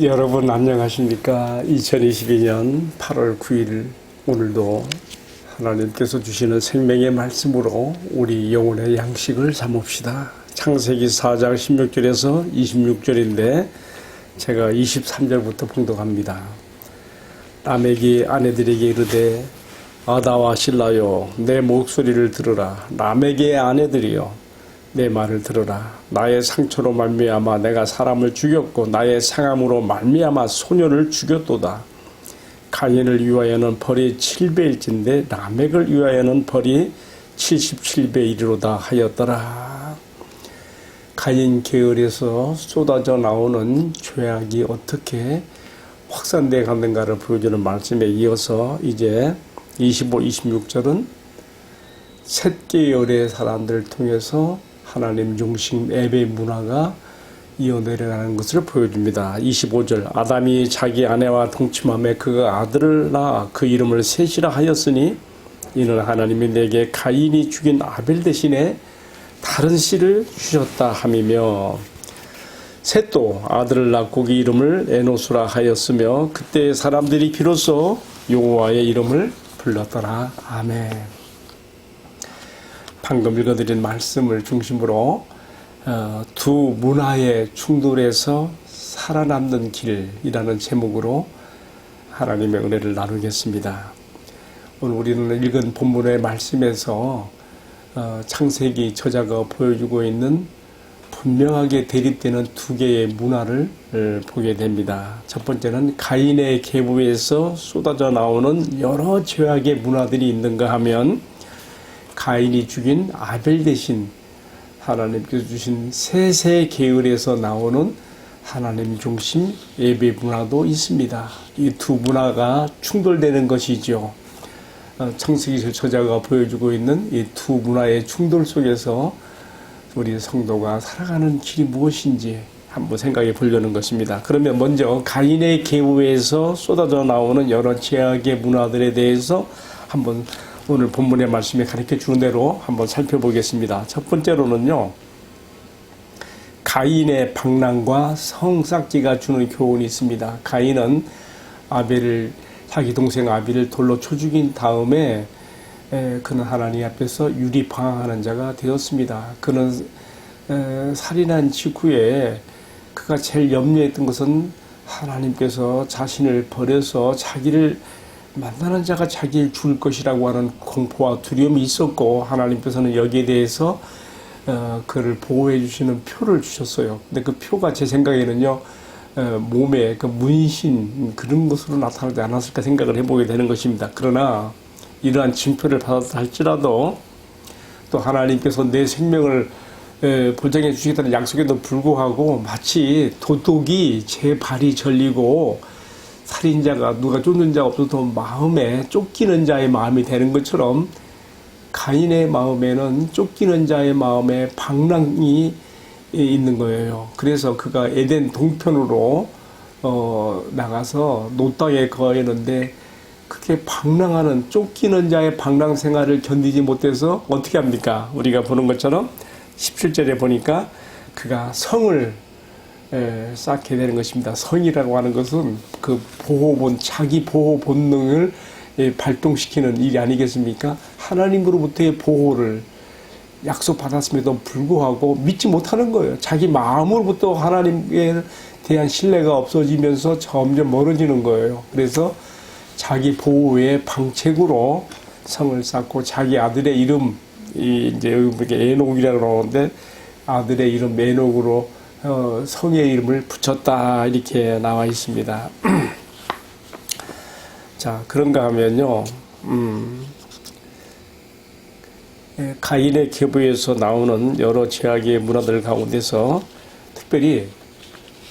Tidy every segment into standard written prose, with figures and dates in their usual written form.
여러분 안녕하십니까? 2022년 8월 9일 오늘도 하나님께서 주시는 생명의 말씀으로 우리 영혼의 양식을 삼읍시다. 창세기 4장 16절에서 26절인데 제가 23절부터 봉독합니다. 라멕이 아내들에게 이르되 아다와 실라여 내 목소리를 들으라. 라멕의 아내들이여 내 말을 들으라. 나의 상처로 말미암아 내가 사람을 죽였고 나의 상함으로 말미암아 소년을 죽였도다. 가인을 위하여는 벌이 7배일진데 라멕을 위하여는 벌이 77배이리로다 하였더라. 가인 계열에서 쏟아져 나오는 죄악이 어떻게 확산되어 가는가를 보여주는 말씀에 이어서 이제 25, 26절은 셋 계열의 사람들을 통해서 하나님 중심 예배 문화가 이어내려가는 것을 보여줍니다. 25절 아담이 자기 아내와 동침함에 그가 아들을 낳아 그 이름을 셋이라 하였으니 이는 하나님이 내게 가인이 죽인 아벨 대신에 다른 씨를 주셨다 함이며 셋도 아들을 낳고 그 이름을 에노스라 하였으며 그때 사람들이 비로소 여호와의 이름을 불렀더라. 아멘. 방금 읽어드린 말씀을 중심으로 두 문화의 충돌에서 살아남는 길이라는 제목으로 하나님의 은혜를 나누겠습니다. 오늘 우리는 읽은 본문의 말씀에서 창세기 저자가 보여주고 있는 분명하게 대립되는 두 개의 문화를 보게 됩니다. 첫 번째는 가인의 계보에서 쏟아져 나오는 여러 죄악의 문화들이 있는가 하면 가인이 죽인 아벨 대신 하나님께서 주신 셋의 계열에서 나오는 하나님 중심 예배 문화도 있습니다. 이 두 문화가 충돌되는 것이죠. 창세기 저자가 보여주고 있는 이 두 문화의 충돌 속에서 우리 성도가 살아가는 길이 무엇인지 한번 생각해 보려는 것입니다. 그러면 먼저 가인의 계보에서 쏟아져 나오는 여러 죄악의 문화들에 대해서 한번 오늘 본문의 말씀에 가르쳐 주는 대로 한번 살펴보겠습니다. 첫 번째로는요, 가인의 방랑과 성싹지가 주는 교훈이 있습니다. 가인은 자기 동생 아벨을 돌로 쳐 죽인 다음에 그는 하나님 앞에서 유리방황하는 자가 되었습니다. 그는 살인한 직후에 그가 제일 염려했던 것은 하나님께서 자신을 버려서 자기를 만나는 자가 자기를 죽일 것이라고 하는 공포와 두려움이 있었고 하나님께서는 여기에 대해서 그를 보호해 주시는 표를 주셨어요. 근데 그 표가 제 생각에는요 몸에 그 문신 그런 것으로 나타나지 않았을까 생각을 해보게 되는 것입니다. 그러나 이러한 징표를 받았다 할지라도 또 하나님께서 내 생명을 보장해 주시겠다는 약속에도 불구하고 마치 도둑이 제 발이 절리고 살인자가 누가 쫓는 자가 없어도 마음에 쫓기는 자의 마음이 되는 것처럼 가인의 마음에는 쫓기는 자의 마음에 방랑이 있는 거예요. 그래서 그가 에덴 동편으로 나가서 노땅에 거했는데 그렇게 방랑하는 쫓기는 자의 방랑 생활을 견디지 못해서 어떻게 합니까? 우리가 보는 것처럼 17절에 보니까 그가 성을 쌓게 되는 것입니다. 성이라고 하는 것은 그 자기 보호 본능을 발동시키는 일이 아니겠습니까? 하나님으로부터의 보호를 약속받았음에도 불구하고 믿지 못하는 거예요. 자기 마음으로부터 하나님에 대한 신뢰가 없어지면서 점점 멀어지는 거예요. 그래서 자기 보호의 방책으로 성을 쌓고 자기 아들의 이름, 이제 여기 에녹이라고 그러는데 아들의 이름 에녹으로 성의 이름을 붙였다 이렇게 나와 있습니다. 자, 그런가 하면요, 가인의 계보에서 나오는 여러 죄악의 문화들 가운데서 특별히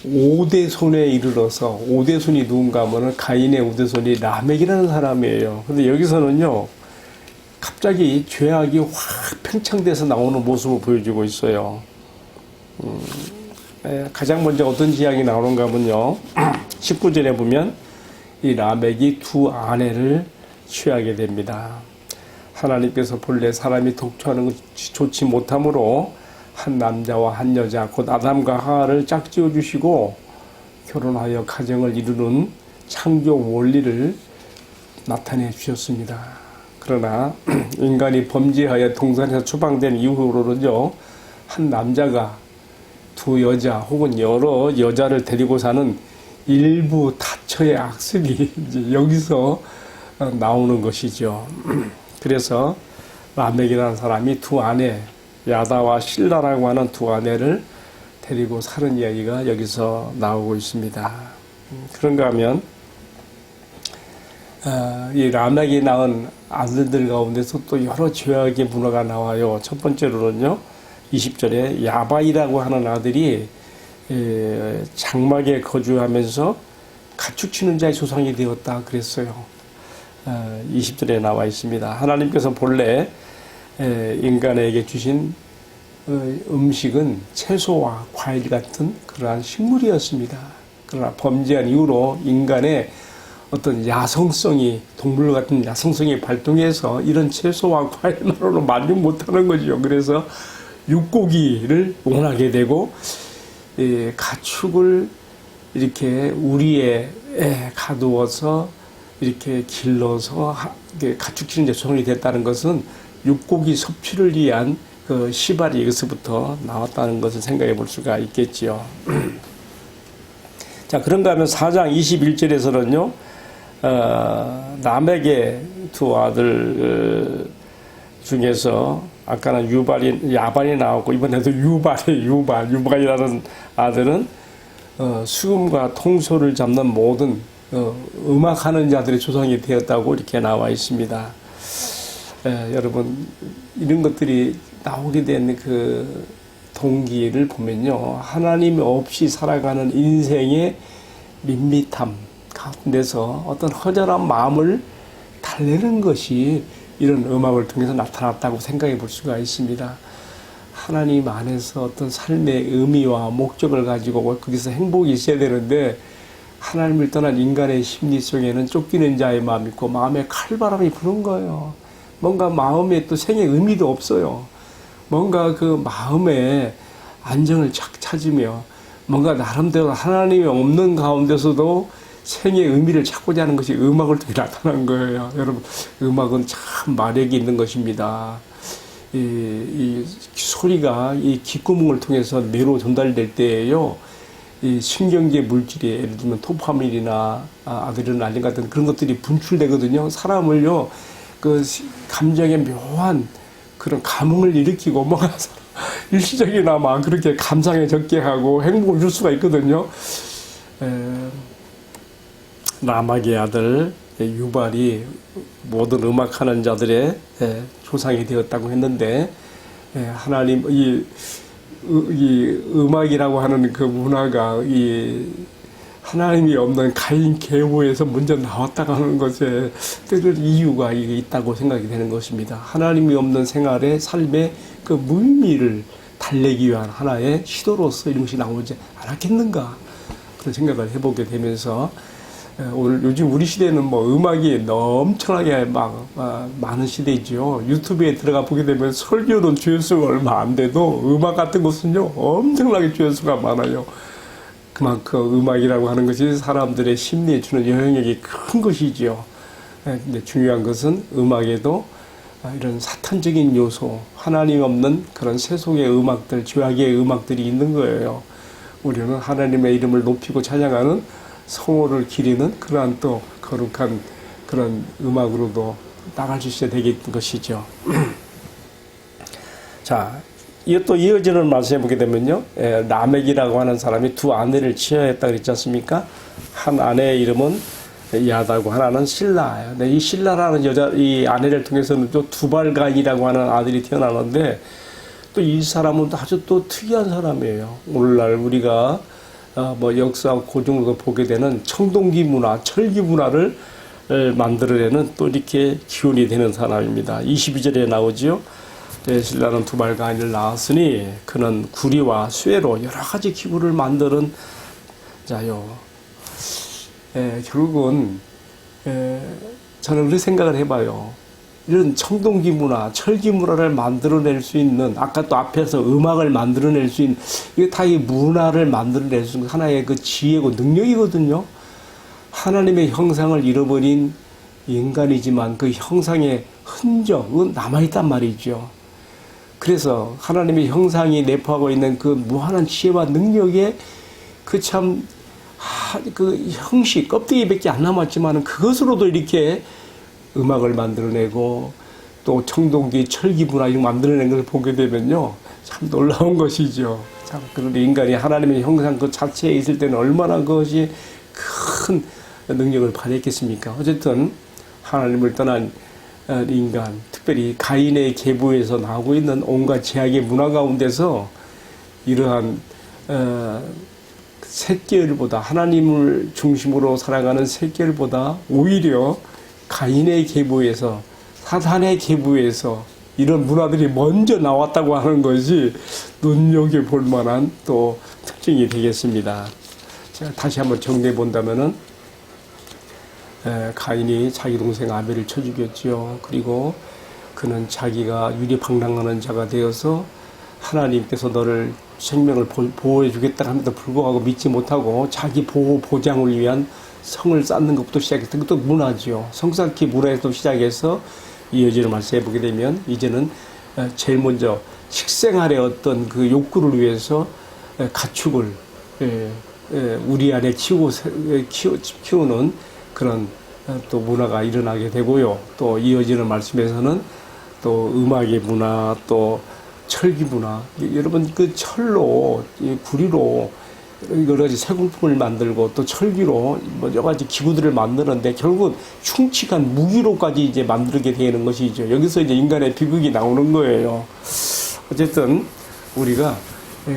5대손에 이르러서 5대손이 누군가 하면은 가인의 5대손이 라멕이라는 사람이에요. 근데 여기서는요, 갑자기 죄악이 확 팽창돼서 나오는 모습을 보여주고 있어요. 가장 먼저 어떤 지향이 나오는가 하면요. 19절에 보면 이 라멕이 두 아내를 취하게 됩니다. 하나님께서 본래 사람이 독초하는 것이 좋지 못하므로 한 남자와 한 여자 곧 아담과 하와를 짝지어 주시고 결혼하여 가정을 이루는 창조 원리를 나타내 주셨습니다. 그러나 인간이 범죄하여 동산에서 추방된 이후로는요, 한 남자가 두 여자 혹은 여러 여자를 데리고 사는 일부 다처의 악습이 이제 여기서 나오는 것이죠. 그래서 라멕이라는 사람이 두 아내, 야다와 실라라고 하는 두 아내를 데리고 사는 이야기가 여기서 나오고 있습니다. 그런가 하면 이 라멕이 낳은 아들들 가운데서 또 여러 죄악의 문화가 나와요. 첫 번째로는요, 20절에 야바이라고 하는 아들이 장막에 거주하면서 가축 치는 자의 조상이 되었다 그랬어요. 20절에 나와 있습니다. 하나님께서 본래 인간에게 주신 음식은 채소와 과일 같은 그러한 식물이었습니다. 그러나 범죄한 이후로 인간의 어떤 야성성이, 동물 같은 야성성이 발동해서 이런 채소와 과일만으로 만족 못하는 거죠. 그래서 육고기를 원하게 되고, 가축을 이렇게 우리에 가두어서 이렇게 길러서 가축 치는 조상이 됐다는 것은 육고기 섭취를 위한 그 시발이 여기서부터 나왔다는 것을 생각해 볼 수가 있겠지요. 자, 그런가 하면 4장 21절에서는요, 라멕의 두 아들 중에서 아까는 야반이 나왔고, 이번에도 유발이라는 아들은 수금과 통소를 잡는 모든 음악하는 자들의 조상이 되었다고 이렇게 나와 있습니다. 여러분, 이런 것들이 나오게 된 그 동기를 보면요, 하나님 없이 살아가는 인생의 밋밋함 가운데서 어떤 허전한 마음을 달래는 것이 이런 음악을 통해서 나타났다고 생각해 볼 수가 있습니다. 하나님 안에서 어떤 삶의 의미와 목적을 가지고 거기서 행복이 있어야 되는데, 하나님을 떠난 인간의 심리 속에는 쫓기는 자의 마음이 있고 마음에 칼바람이 부는 거예요. 뭔가 마음에 또 생의 의미도 없어요. 뭔가 그 마음에 안정을 찾으며 뭔가 나름대로 하나님이 없는 가운데서도 생의 의미를 찾고자 하는 것이 음악을 통해 나타난 거예요. 여러분, 음악은 참 마력이 있는 것입니다. 이 소리가 이 귓구멍을 통해서 뇌로 전달될 때에요, 이 신경계 물질이 예를 들면 도파민이나 아드레날린 같은 그런 것들이 분출되거든요. 사람을요, 그 감정에 묘한 그런 감흥을 일으키고 뭔가 일시적이나마 그렇게 감상에 적게 하고 행복을 줄 수가 있거든요. 라멕의 아들 유발이 모든 음악하는 자들의 조상이 되었다고 했는데, 하나님 이 음악이라고 하는 그 문화가 이 하나님이 없는 가인 계보에서 먼저 나왔다고 하는 것에 뜻을 이유가 있다고 생각이 되는 것입니다. 하나님이 없는 생활의 삶의 그 무의미를 달래기 위한 하나의 시도로서 이런 것이 나오지 않았겠는가, 그런 생각을 해보게 되면서, 오늘 요즘 우리 시대는 뭐 음악이 엄청나게 많은 시대이죠. 유튜브에 들어가 보게 되면 설교는 조회수가 얼마 안 돼도 음악 같은 것은요, 엄청나게 조회수가 많아요. 그만큼 음악이라고 하는 것이 사람들의 심리에 주는 영향력이 큰 것이지요. 근데 중요한 것은 음악에도 이런 사탄적인 요소, 하나님 없는 그런 세속의 음악들, 죄악의 음악들이 있는 거예요. 우리는 하나님의 이름을 높이고 찬양하는 성호를 기리는 그러한 또 거룩한 그런 음악으로도 나갈 수 있어야 되겠는 것이죠. 자, 또 이어지는 말씀해 보게 되면요, 라멕이라고 하는 사람이 두 아내를 취하였다 그랬지 않습니까? 한 아내의 이름은 야다고 하나는 실라예요. 이 실라라는 이 아내를 통해서는 또 두발간이라고 하는 아들이 태어나는데, 또 이 사람은 아주 또 특이한 사람이에요. 오늘날 우리가 뭐 역사 고증으로 보게 되는 청동기 문화, 철기 문화를 만들어내는 또 이렇게 기원이 되는 사람입니다. 22절에 나오지요. 신라는 두발간이를 낳았으니 그는 구리와 쇠로 여러 가지 기구를 만드는 자요. 결국은 저는 그렇게 생각을 해봐요. 이런 청동기 문화, 철기 문화를 만들어낼 수 있는, 아까 또 앞에서 음악을 만들어낼 수 있는, 이게 다 이 문화를 만들어낼 수 있는 하나의 그 지혜고 능력이거든요. 하나님의 형상을 잃어버린 인간이지만 그 형상의 흔적은 남아있단 말이죠. 그래서 하나님의 형상이 내포하고 있는 그 무한한 지혜와 능력에 그 참, 그 형식, 껍데기밖에 안 남았지만 그것으로도 이렇게 음악을 만들어내고 또 청동기, 철기 문화 이런 만들어낸 것을 보게 되면요. 참 놀라운 것이죠. 참, 그런데 인간이 하나님의 형상 그 자체에 있을 때는 얼마나 그것이 큰 능력을 발휘했겠습니까? 어쨌든 하나님을 떠난 인간, 특별히 가인의 계보에서 나오고 있는 온갖 제약의 문화 가운데서 이러한 셋계열보다 하나님을 중심으로 살아가는 셋계열보다 오히려 가인의 계보에서 사탄의 계보에서 이런 문화들이 먼저 나왔다고 하는 것이 눈여겨볼 만한 또 특징이 되겠습니다. 제가 다시 한번 정리해 본다면은 가인이 자기 동생 아벨을 쳐 죽였지요. 그리고 그는 자기가 유리방랑하는 자가 되어서 하나님께서 너를 생명을 보호해 주겠다 함에도 불구하고 믿지 못하고 자기 보호 보장을 위한 성을 쌓는 것부터 시작해서 그것도 문화죠. 성쌓기 문화에서 시작해서 이어지는 말씀해 보게 되면 이제는 제일 먼저 식생활의 어떤 그 욕구를 위해서 가축을 우리 안에 키우는 그런 또 문화가 일어나게 되고요. 또 이어지는 말씀에서는 또 음악의 문화, 또 철기 문화. 여러분 그 철로, 구리로 여러 가지 세공품을 만들고 또 철기로 여러 가지 기구들을 만드는데 결국 흉측한 무기로까지 이제 만들게 되는 것이죠. 여기서 이제 인간의 비극이 나오는 거예요. 어쨌든 우리가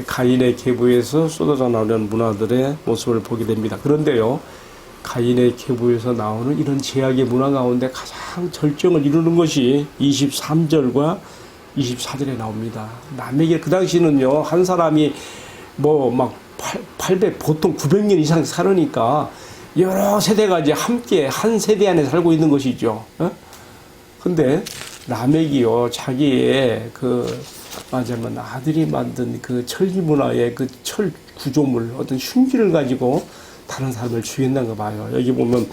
가인의 계보에서 쏟아져 나오는 문화들의 모습을 보게 됩니다. 그런데요, 가인의 계보에서 나오는 이런 제약의 문화 가운데 가장 절정을 이루는 것이 23절과 24절에 나옵니다. 남에게 그 당시는요, 한 사람이 막 800, 보통 900년 이상 살으니까 여러 세대가 이제 함께 한 세대 안에 살고 있는 것이죠. 근데 라멕이요, 자기의 말하자면 아들이 만든 그 철기 문화의 그 철 구조물, 어떤 흉기를 가지고 다른 사람을 죽인다는 거 봐요. 여기 보면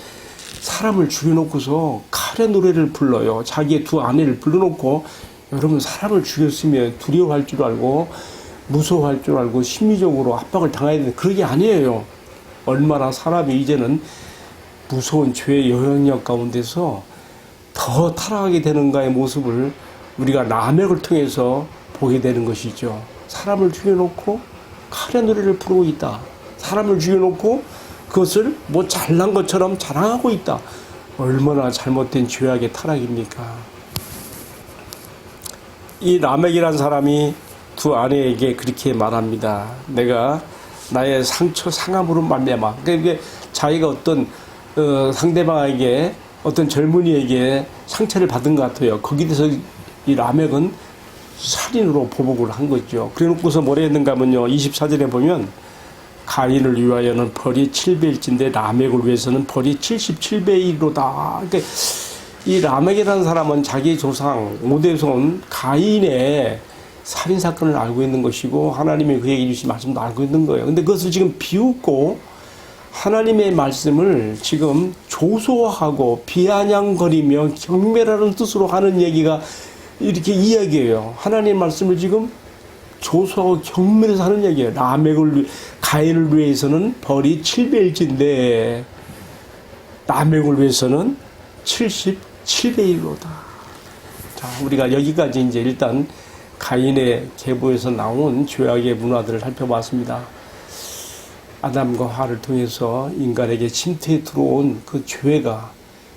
사람을 죽여놓고서 칼의 노래를 불러요. 자기의 두 아내를 불러놓고, 여러분 사람을 죽였으면 두려워할 줄 알고 무서워할 줄 알고 심리적으로 압박을 당해야 되는데 그런 게 아니에요. 얼마나 사람이 이제는 무서운 죄의 영향력 가운데서 더 타락하게 되는가의 모습을 우리가 라멕을 통해서 보게 되는 것이죠. 사람을 죽여놓고 칼의 노래를 부르고 있다. 사람을 죽여놓고 그것을 뭐 잘난 것처럼 자랑하고 있다. 얼마나 잘못된 죄악의 타락입니까? 이 라멕이라는 사람이 두 아내에게 그렇게 말합니다. 내가 나의 상함으로 말미암아. 그러니까 자기가 어떤 상대방에게, 어떤 젊은이에게 상처를 받은 것 같아요. 거기에 대해서 이 라멕은 살인으로 보복을 한 거죠. 그래 놓고서 뭐라 했는가 하면요, 24절에 보면 가인을 위하여는 벌이 7배일진데 라멕을 위해서는 벌이 77배이로다. 그러니까 이 라멕이라는 사람은 자기 조상 오대손 가인의 살인사건을 알고 있는 것이고 하나님이 그에게 주신 말씀도 알고 있는 거예요. 근데 그것을 지금 비웃고 하나님의 말씀을 지금 조소하고 비아냥거리며 경멸하는 뜻으로 하는 얘기가 이렇게 이야기해요. 하나님의 말씀을 지금 조소하고 경멸해서 하는 얘기예요. 가인을 위해서는 벌이 7배일진데 라멕을 위해서는 77배이로다. 자, 우리가 여기까지 이제 일단 가인의 계보에서 나온 죄악의 문화들을 살펴봤습니다. 아담과 하와를 통해서 인간에게 침투해 들어온 그 죄가,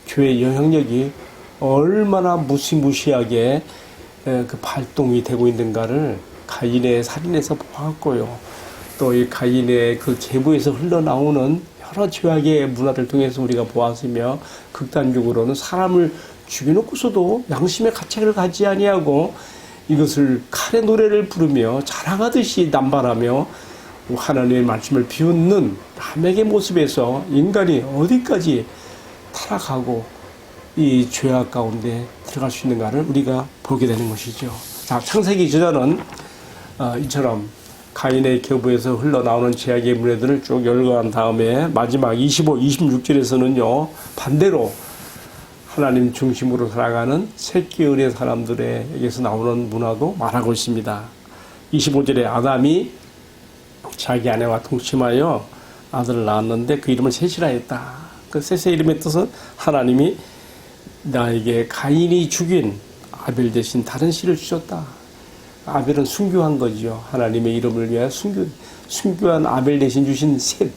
죄의 영향력이 얼마나 무시무시하게 그 발동이 되고 있는가를 가인의 살인에서 보았고요. 또 이 가인의 그 계보에서 흘러나오는 여러 죄악의 문화를 통해서 우리가 보았으며, 극단적으로는 사람을 죽여놓고서도 양심의 가책을 가지 아니하고 이것을 칼의 노래를 부르며 자랑하듯이 남발하며 하나님의 말씀을 비웃는 라멕의 모습에서 인간이 어디까지 타락하고 이 죄악 가운데 들어갈 수 있는가를 우리가 보게 되는 것이죠. 자, 창세기 저자는 이처럼 가인의 계보에서 흘러나오는 죄악의 문해들을 쭉 열거한 다음에 마지막 25, 26절에서는요 반대로 하나님 중심으로 살아가는 새끼을의 사람들에게서 나오는 문화도 말하고 있습니다. 25절에 아담이 자기 아내와 동침하여 아들을 낳았는데 그 이름을 셋이라 했다. 그 셋의 이름의 뜻은 하나님이 나에게 가인이 죽인 아벨 대신 다른 씨를 주셨다. 아벨은 순교한 거죠. 하나님의 이름을 위하여 순교한 아벨 대신 주신 셋.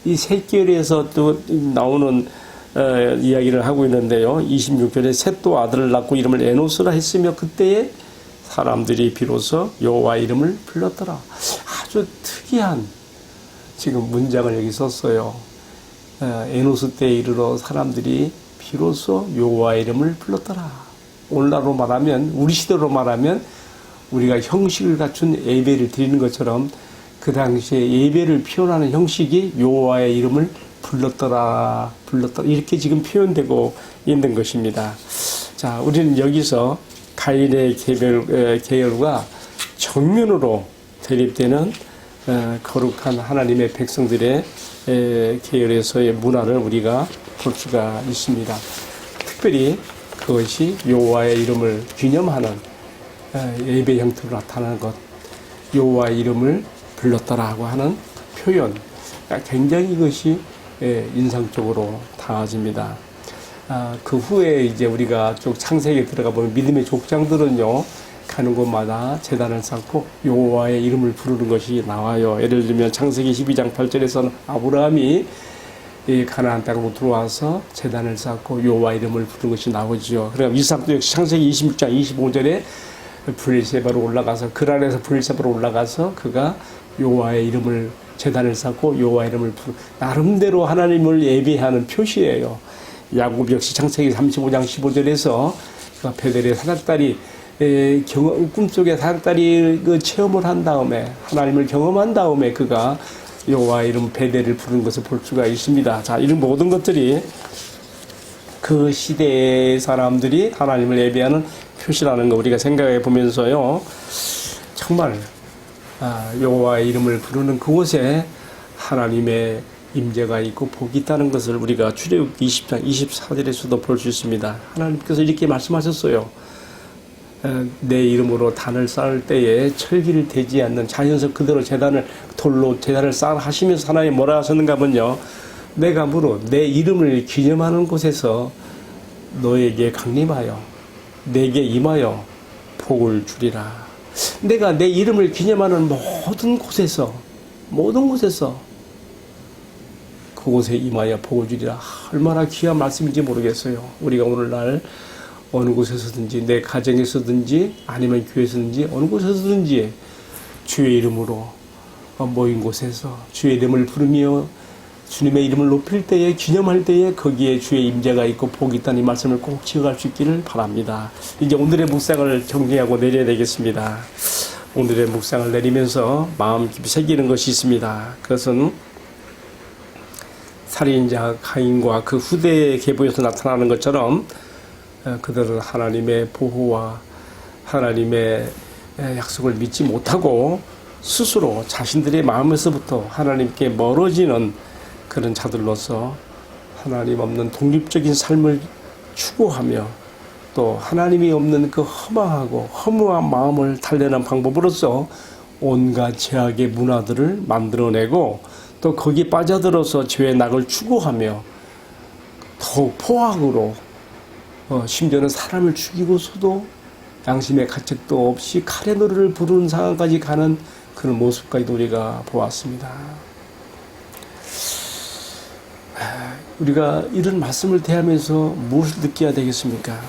이 셋계열에서 또 나오는 이야기를 하고 있는데요. 26절에 셋도 아들을 낳고 이름을 에노스라 했으며 그때에 사람들이 비로소 여호와 이름을 불렀더라. 아주 특이한 지금 문장을 여기 썼어요. 에노스 때에 이르러 사람들이 비로소 여호와 이름을 불렀더라. 오늘날로 말하면 우리 시대로 말하면 우리가 형식을 갖춘 예배를 드리는 것처럼 그 당시에 예배를 표현하는 형식이 여호와의 이름을 불렀더라 이렇게 지금 표현되고 있는 것입니다. 자, 우리는 여기서 가인의 계열과 정면으로 대립되는 거룩한 하나님의 백성들의 계열에서의 문화를 우리가 볼 수가 있습니다. 특별히 그것이 여호와의 이름을 기념하는 예배 형태로 나타나는 것, 여호와의 이름을 불렀더라고 하는 표현, 굉장히 이것이 인상적으로 다가집니다. 그 후에 이제 우리가 쭉 창세기에 들어가 보면 믿음의 족장들은요 가는 곳마다 제단을 쌓고 여호와의 이름을 부르는 것이 나와요. 예를 들면 창세기 12장 8절에서는 아브라함이 가나안 땅으로 들어와서 제단을 쌓고 여호와 이름을 부르는 것이 나오죠. 그러니까 이삭도 역시 창세기 26장 25절에 브엘세바로 올라가서 그란에서 브엘세바로 올라가서 그가 여호와의 이름을 제단을 쌓고 여호와 이름을 나름대로 하나님을 예배하는 표시예요. 야곱 역시 창세기 35장 15절에서 베델의 사닥다리 꿈속에 사닥다리 그 체험을 한 다음에 하나님을 경험한 다음에 그가 여호와의 이름 베델을 부르는 것을 볼 수가 있습니다. 자, 이런 모든 것들이 그 시대의 사람들이 하나님을 예배하는 표시라는 거 우리가 생각해 보면서요 정말 여호와의 이름을 부르는 그곳에 하나님의 임재가 있고 복이 있다는 것을 우리가 출애굽기 20장 24절에서도 볼 수 있습니다. 하나님께서 이렇게 말씀하셨어요. 내 이름으로 단을 쌓을 때에 철기를 대지 않는 자연석 그대로 돌로 제단을 쌓아 하시면서 하나님 뭐라 하셨는가 하면요. 내가 무릇 내 이름을 기념하는 곳에서 너에게 강림하여 내게 임하여 복을 주리라. 내가 내 이름을 기념하는 모든 곳에서 그곳에 임하여 복을 주리라. 얼마나 귀한 말씀인지 모르겠어요. 우리가 오늘날 어느 곳에서든지 내 가정에서든지 아니면 교회에서든지 어느 곳에서든지 주의 이름으로 모인 곳에서 주의 이름을 부르며 주님의 이름을 높일 때에 기념할 때에 거기에 주의 임재가 있고 복이 있다는 이 말씀을 꼭 기억할 수 있기를 바랍니다. 이제 오늘의 묵상을 정리하고 내려야 되겠습니다. 오늘의 묵상을 내리면서 마음 깊이 새기는 것이 있습니다. 그것은 살인자 가인과 그 후대의 계보에서 나타나는 것처럼 그들은 하나님의 보호와 하나님의 약속을 믿지 못하고 스스로 자신들의 마음에서부터 하나님께 멀어지는 그런 자들로서 하나님 없는 독립적인 삶을 추구하며 또 하나님이 없는 그 허망하고 허무한 마음을 달래는 방법으로서 온갖 죄악의 문화들을 만들어내고 또 거기에 빠져들어서 죄의 낙을 추구하며 더욱 포악으로 심지어는 사람을 죽이고서도 양심의 가책도 없이 칼의 노래를 부르는 상황까지 가는 그런 모습까지도 우리가 보았습니다. 우리가 이런 말씀을 대하면서 무엇을 느껴야 되겠습니까?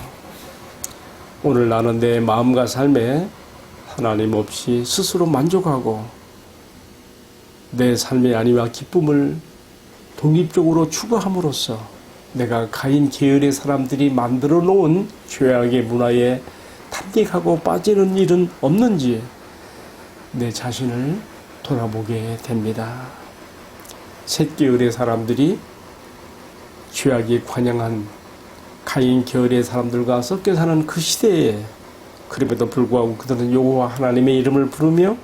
오늘 나는 내 마음과 삶에 하나님 없이 스스로 만족하고 내 삶의 안위와 기쁨을 독립적으로 추구함으로써 내가 가인 계열의 사람들이 만들어 놓은 죄악의 문화에 탐닉하고 빠지는 일은 없는지 내 자신을 돌아보게 됩니다. 셋 계열의 사람들이 죄악에 관영한 가인 계열의 사람들과 섞여 사는 그 시대에 그럼에도 불구하고 그들은 여호와 하나님의 이름을 부르며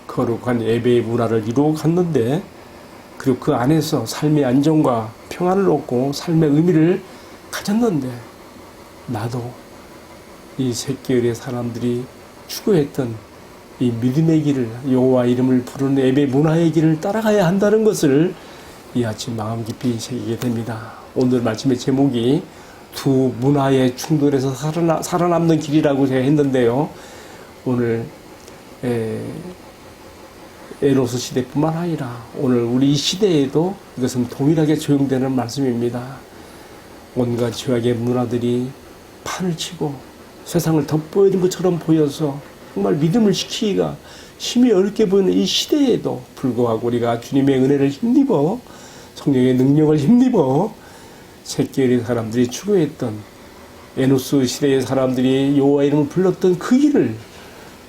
거룩한 예배의 문화를 이루어 갔는데, 그리고 그 안에서 삶의 안정과 평안을 얻고 삶의 의미를 가졌는데, 나도 이 셋 계열의 사람들이 추구했던 이 믿음의 길을, 여호와 이름을 부르는 예배 문화의 길을 따라가야 한다는 것을 이 아침 마음 깊이 새기게 됩니다. 오늘 말씀의 제목이 두 문화의 충돌에서 살아남는 길이라고 제가 했는데요. 오늘 에노스 시대뿐만 아니라 오늘 우리 이 시대에도 이것은 동일하게 적용되는 말씀입니다. 온갖 죄악의 문화들이 판을 치고 세상을 덮어버린 것처럼 보여서 정말 믿음을 지키기가 힘이 어렵게 보이는 이 시대에도 불구하고 우리가 주님의 은혜를 힘입어 성령의 능력을 힘입어 셋 계열의 사람들이 추구했던 에노스 시대의 사람들이 여호와 이름을 불렀던 그 길을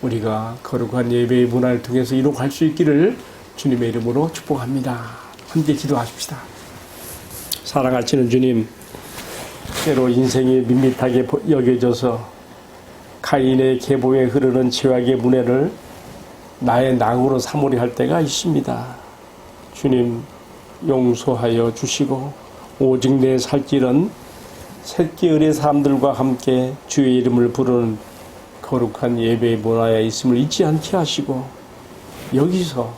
우리가 거룩한 예배의 문화를 통해서 이루어갈 수 있기를 주님의 이름으로 축복합니다. 함께 기도하십시다. 사랑하시는 주님, 때로 인생이 밋밋하게 여겨져서 가인의 계보에 흐르는 죄악의 문해를 나의 낙으로 삼으려 할 때가 있습니다. 주님, 용서하여 주시고 오직 내 살 길은 셋 계열의 사람들과 함께 주의 이름을 부르는 거룩한 예배의 문화에 있음을 잊지 않게 하시고 여기서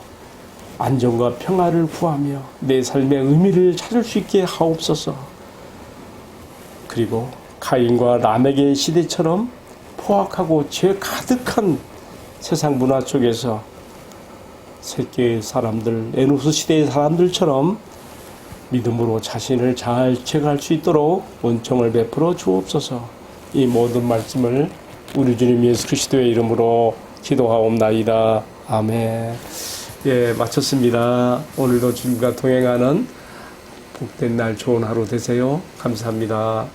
안정과 평화를 구하며 내 삶의 의미를 찾을 수 있게 하옵소서. 그리고 가인과 라멕의 시대처럼 포악하고 죄 가득한 세상 문화 속에서 셋 계열의 사람들, 에노스 시대의 사람들처럼 믿음으로 자신을 잘 체크할 수 있도록 은총을 베풀어 주옵소서. 이 모든 말씀을 우리 주님 예수 그리스도의 이름으로 기도하옵나이다. 아멘. 예, 마쳤습니다. 오늘도 주님과 동행하는 복된 날, 좋은 하루 되세요. 감사합니다.